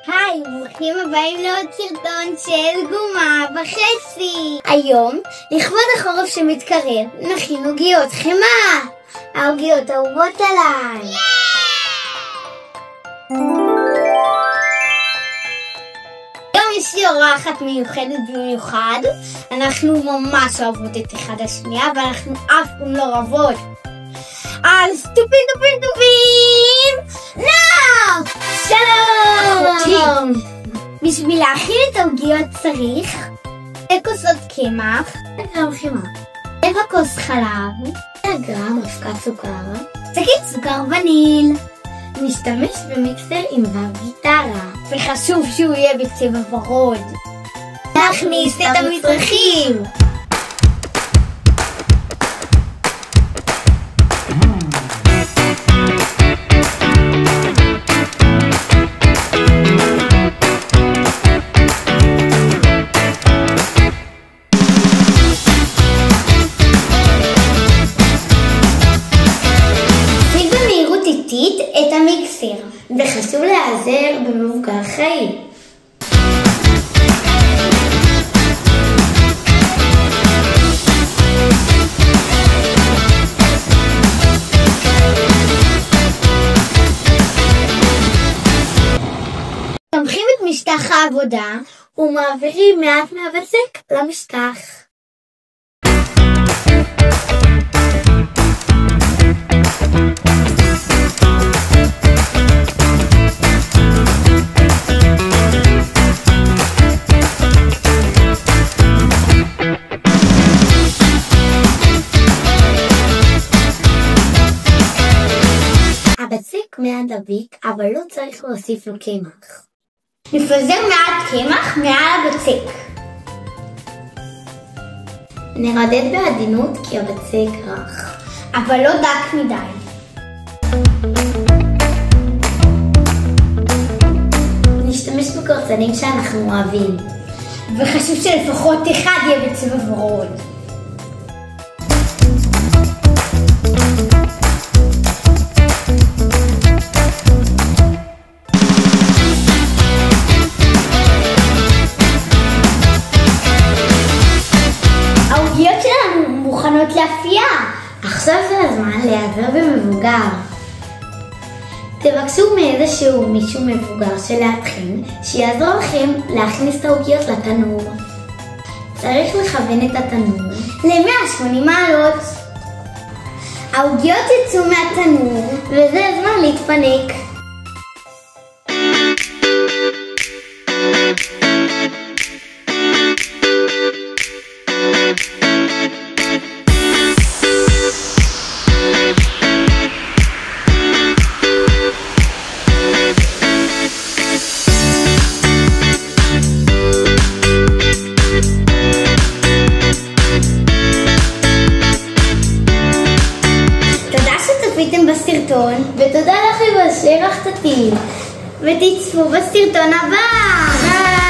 היי, ברוכים הבאים לעוד סרטון של גומה וחצי. היום, לכבוד החורף שמתקרב, נכין עוגיות חמה. העוגיות אהובות עליי. היום יש לי אורחת מיוחדת במיוחד. אנחנו ממש אוהבות את אחד השנייה, ואנחנו אף פעם לא רבות. אז טובים! נאו! שלום! בשביל להכין את העוגיות צריך 2 כוסות קמח, 1 גרם חמאה, 7 כוס חלב, 100 גרם אבקת סוכר, שקית סוכר וניל. נשתמש במיקסר עם רב גיטרה, וחשוב שהוא יהיה בצבע ורוד. נכניס את המצרכים. את המיקסר, וחשוב להיעזר במבוגר אחראי. תמכים את משטח העבודה ומעבירים מעט מהבצק למשטח. הבצק מעט דביק, אבל לא צריך להוסיף לו קמח. נפזר מעט קמח מעל הבצק. נרדד בעדינות כי הבצק רך, אבל לא דק מדי. נשתמש בקורצנים שאנחנו אוהבים, וחשוב שלפחות אחד יהיה בצבע ורוד. העוגיות שלנו מוכנות לאפייה. עכשיו זה הזמן להיעזר במבוגר. תבקשו מאיזשהו מישהו מבוגר שלידכם שיעזור לכם להכניס את העוגיות לתנור. צריך לכוון את התנור ל-180 מעלות. העוגיות יצאו מהתנור וזה הזמן להתפנק. בסרטון, ותודה לכם שהערכתם, ותצפו בסרטון הבא. ביי!